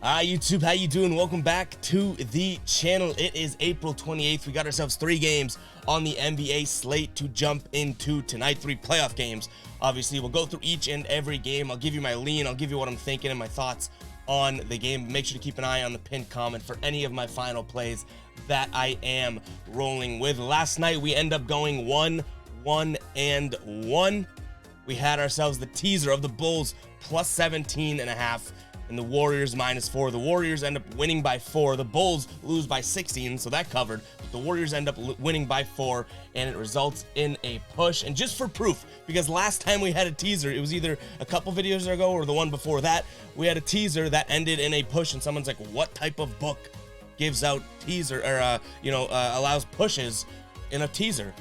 Hi YouTube, how you doing? Welcome back to the channel. It is April 28th. We got ourselves 3 games on the NBA slate to jump into tonight. 3 playoff games. Obviously, we'll go through each and every game. I'll give you my lean. I'll give you what I'm thinking and my thoughts on the game. Make sure to keep an eye on the pinned comment for any of my final plays that I am rolling with. Last night, we end up going 1-1-1. We had ourselves the teaser of the Bulls plus 17.5. and the Warriors -4. The Warriors end up winning by 4. The Bulls lose by 16, so that covered. But the Warriors end up winning by 4, and it results in a push. And just for proof, because last time we had a teaser, it was either a couple videos ago or the one before that, we had a teaser that ended in a push, and someone's like, what type of book gives out teaser, or, allows pushes in a teaser?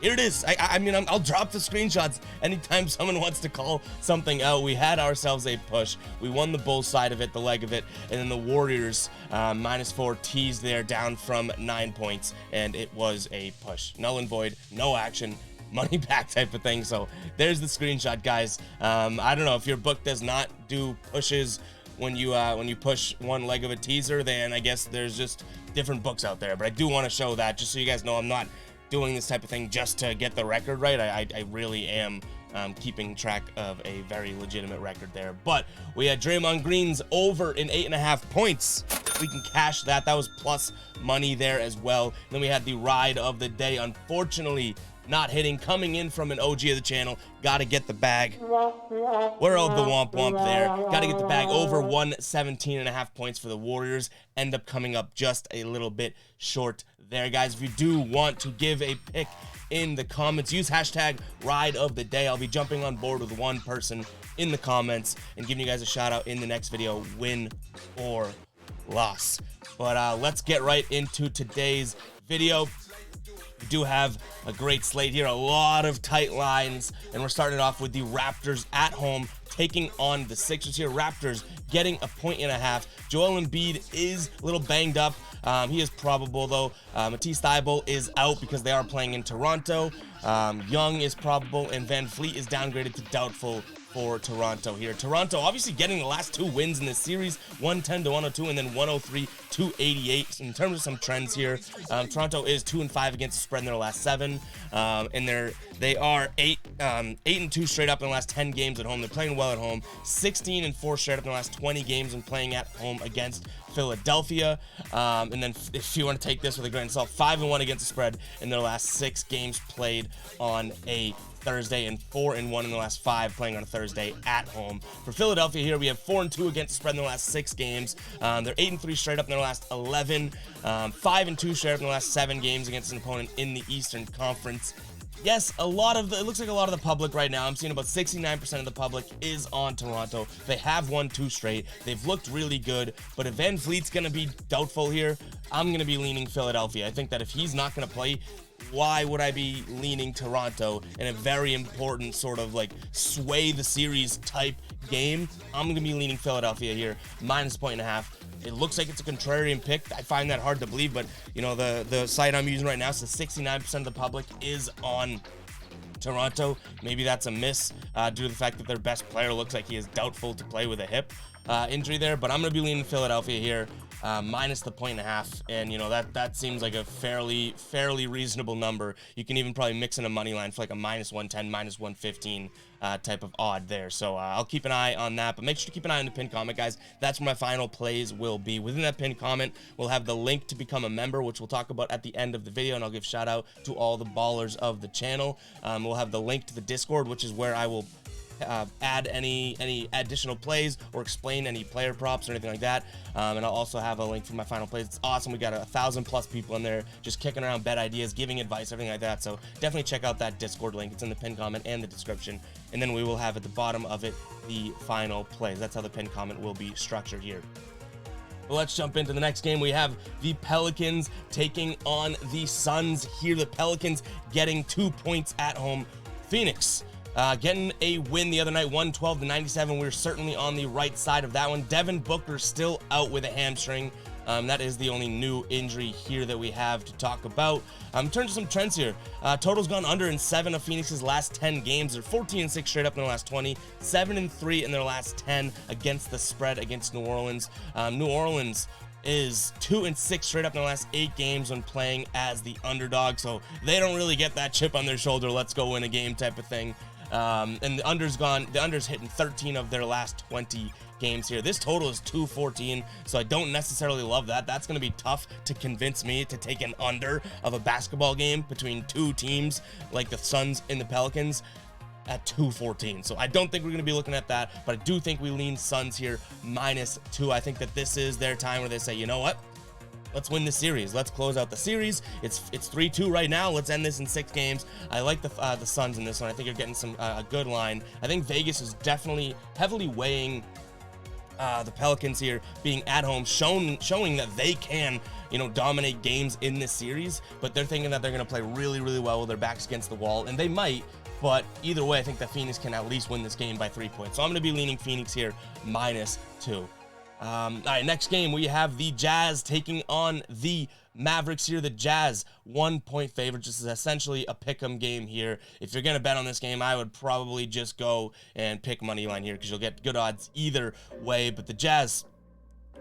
Here it is. I'll drop the screenshots anytime someone wants to call something out. We had ourselves a push. We won the Bulls side of it, the leg of it, and then the Warriors -4 teased there down from 9 points, and it was a push. Null and void, no action, money back type of thing. So there's the screenshot, guys. I don't know if your book does not do pushes when you push one leg of a teaser, then I guess there's just different books out there. But I do want to show that just so you guys know I'm not doing this type of thing just to get the record right. I really am keeping track of a very legitimate record there. But we had Draymond Green's over in 8.5 points. We can cash that. That was plus money there as well. And then we had the ride of the day. Unfortunately, not hitting, coming in from an OG of the channel. Gotta get the bag. We're out the womp womp there. Gotta get the bag. Over 117.5 points for the Warriors. End up coming up just a little bit short there, guys. If you do want to give a pick in the comments, use hashtag ride of the day. I'll be jumping on board with one person in the comments and giving you guys a shout out in the next video, win or loss. But let's get right into today's video. We do have a great slate here, a lot of tight lines, and we're starting off with the Raptors at home taking on the Sixers here. Raptors getting 1.5. Joel Embiid is a little banged up. He is probable, though. Matisse Thybulle is out because they are playing in Toronto. Young is probable, and Van Fleet is downgraded to doubtful for Toronto here. Toronto obviously getting the last 2 wins in this series, 110-102 and then 103-88. In terms of some trends here, Toronto is 2-5 against the spread in their last 7, and they are 8-2 straight up in the last 10 games at home. They're playing well at home. 16-4 straight up in the last 20 games and playing at home against Philadelphia. And then if you want to take this with a grain of salt, 5-1 against the spread in their last 6 games played on a Thursday, and 4-1 in the last 5 playing on a Thursday at home. For Philadelphia here, we have 4-2 against the spread in the last 6 games. They're 8-3 straight up in their last 11, 5-2 straight up in the last 7 games against an opponent in the Eastern Conference. Yes, it looks like a lot of the public right now, I'm seeing about 69% of the public is on Toronto. They have won 2 straight. They've looked really good, but if Van Fleet's going to be doubtful here, I'm going to be leaning Philadelphia. I think that if he's not going to play, why would I be leaning Toronto in a very important sort of like sway the series type game? I'm going to be leaning Philadelphia here, -1.5. It looks like it's a contrarian pick. I find that hard to believe, but you know, the site I'm using right now says 69% of the public is on Toronto. Maybe that's a miss due to the fact that their best player looks like he is doubtful to play with a hip injury there, but I'm going to be leaning Philadelphia here, minus the 1.5, and you know, that seems like a fairly reasonable number. You can even probably mix in a money line for like a -110, -115 type of odd there. So I'll keep an eye on that, but make sure to keep an eye on the pinned comment, guys. That's where my final plays will be. Within that pinned comment, we'll have the link to become a member, which we'll talk about at the end of the video, and I'll give shout out to all the ballers of the channel. We'll have the link to the Discord, which is where I will add any additional plays or explain any player props or anything like that, and I'll also have a link for my final plays. It's awesome. We got 1,000+ people in there just kicking around bet ideas, giving advice, everything like that. So definitely check out that Discord link. It's in the pinned comment and the description, and then we will have at the bottom of it the final plays. That's how the pinned comment will be structured here. Well, let's jump into the next game. We have the Pelicans taking on the Suns here. The Pelicans getting 2 points at home. Phoenix getting a win the other night, 112-97. We're certainly on the right side of that one. Devin Booker still out with a hamstring. That is the only new injury here that we have to talk about. In terms of some trends here, total's gone under in 7 of Phoenix's last 10 games. They're 14-6 straight up in their last 20, 7-3 in their last 10 against the spread against New Orleans. New Orleans is 2-6 straight up in the last 8 games when playing as the underdog, so they don't really get that chip on their shoulder, let's go win a game type of thing. And the under's hitting 13 of their last 20 games here. This total is 214, so I don't necessarily love that. That's going to be tough to convince me to take an under of a basketball game between two teams like the Suns and the Pelicans at 214. So I don't think we're going to be looking at that, but I do think we lean Suns here -2. I think that this is their time where they say, you know what? Let's win the series. Let's close out the series. It's 3-2 right now. Let's end this in 6 games. I like the Suns in this one. I think you're getting some a good line. I think Vegas is definitely heavily weighing the Pelicans here being at home, showing that they can, dominate games in this series, but they're thinking that they're going to play really, really well with their backs against the wall, and they might. But either way, I think that Phoenix can at least win this game by 3 points. So I'm going to be leaning Phoenix here -2. All right, next game, we have the Jazz taking on the Mavericks here. The Jazz 1-point favorite. This is essentially a pick'em game here. If you're going to bet on this game, I would probably just go and pick money line here because you'll get good odds either way. But the Jazz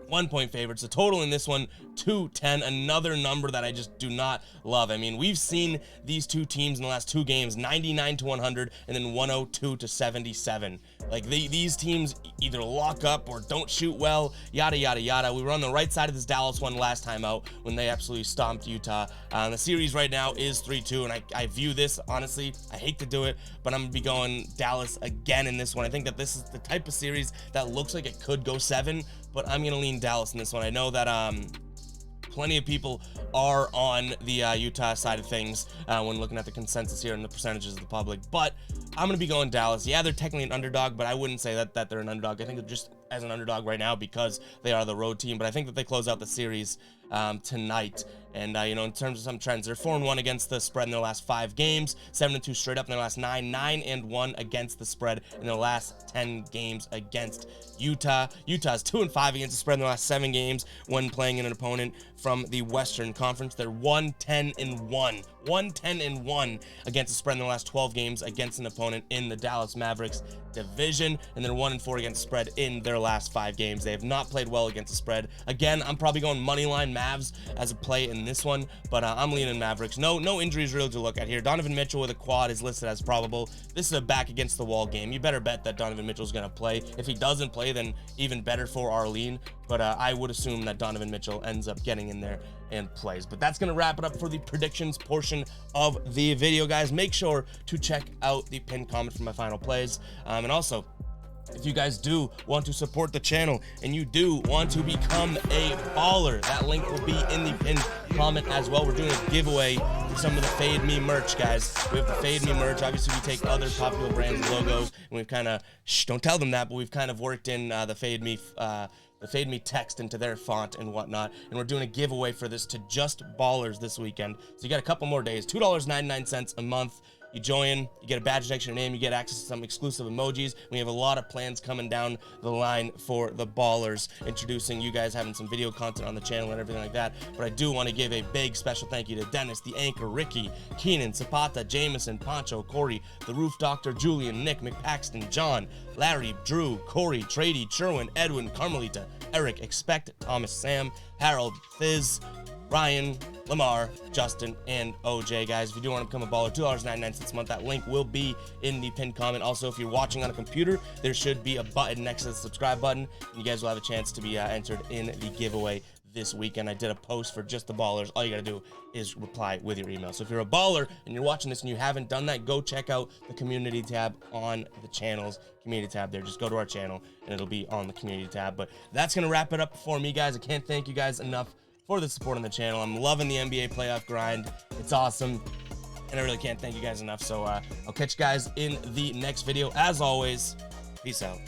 1-point favorites. The total in this one, 210, another number that I just do not love. I mean, we've seen these two teams in the last 2 games, 99-100 and then 102-77. Like, these teams either lock up or don't shoot well, yada, yada, yada. We were on the right side of this Dallas one last time out when they absolutely stomped Utah. The series right now is 3-2, and I view this, honestly, I hate to do it, but I'm going to be going Dallas again in this one. I think that this is the type of series that looks like it could go 7, but I'm going to lean Dallas in this one. I know that plenty of people are on the Utah side of things when looking at the consensus here and the percentages of the public, but I'm going to be going Dallas. Yeah, they're technically an underdog, but I wouldn't say that they're an underdog. I think they're just as an underdog right now because they are the road team, but I think that they close out the series tonight. And, in terms of some trends, they're 4-1 against the spread in their last 5 games, 7-2 straight up in their last 9, 9-1 against the spread in their last 10 games against Utah. Utah's 2-5 against the spread in their last 7 games when playing an opponent from the Western Conference. They're 1-10-1. 1-10-1 against the spread in their last 12 games against an opponent in the Dallas Mavericks division, and they're 1-4 against the spread in their last 5 games. They have not played well against the spread. Again, I'm probably going moneyline Mavs as a play in this one, but I'm leaning Mavericks. No injuries really to look at here. Donovan Mitchell with a quad is listed as probable. This is a back against the wall game. You better bet that Donovan Mitchell's going to play. If he doesn't play, then even better for our lean, but I would assume that Donovan Mitchell ends up getting in there and plays. But that's going to wrap it up for the predictions portion of the video, guys. Make sure to check out the pinned comment for my final plays. And also, if you guys do want to support the channel and you do want to become a baller, that link will be in the pinned comment as well. We're doing a giveaway for some of the Fade Me merch, guys. We have the Fade Me merch. Obviously, we take other popular brands' logos, and we've kind of, don't tell them that, but we've kind of worked in the Fade Me text into their font and whatnot, and we're doing a giveaway for this to just ballers this weekend. So you got a couple more days, $2.99 a month. You join, you get a badge next to your name, you get access to some exclusive emojis. We have a lot of plans coming down the line for the ballers, introducing you guys, having some video content on the channel and everything like that. But I do want to give a big special thank you to Dennis, the Anchor, Ricky, Keenan, Zapata, Jameson, Poncho, Corey, the Roof Doctor, Julian, Nick, McPaxton, John, Larry, Drew, Corey, Trady, Sherwin, Edwin, Carmelita, Eric, Expect, Thomas, Sam, Harold, Fizz, Ryan, Lamar, Justin, and OJ, guys. If you do want to become a baller, $2.99 a month. That link will be in the pinned comment. Also, if you're watching on a computer, there should be a button next to the subscribe button, and you guys will have a chance to be entered in the giveaway this weekend. I did a post for just the ballers. All you got to do is reply with your email. So if you're a baller and you're watching this and you haven't done that, go check out the community tab on the channel's community tab there. Just go to our channel, and it'll be on the community tab. But that's going to wrap it up for me, guys. I can't thank you guys enough for the support on the channel. I'm loving the NBA playoff grind. It's awesome, and I really can't thank you guys enough. So I'll catch you guys in the next video. As always, peace out.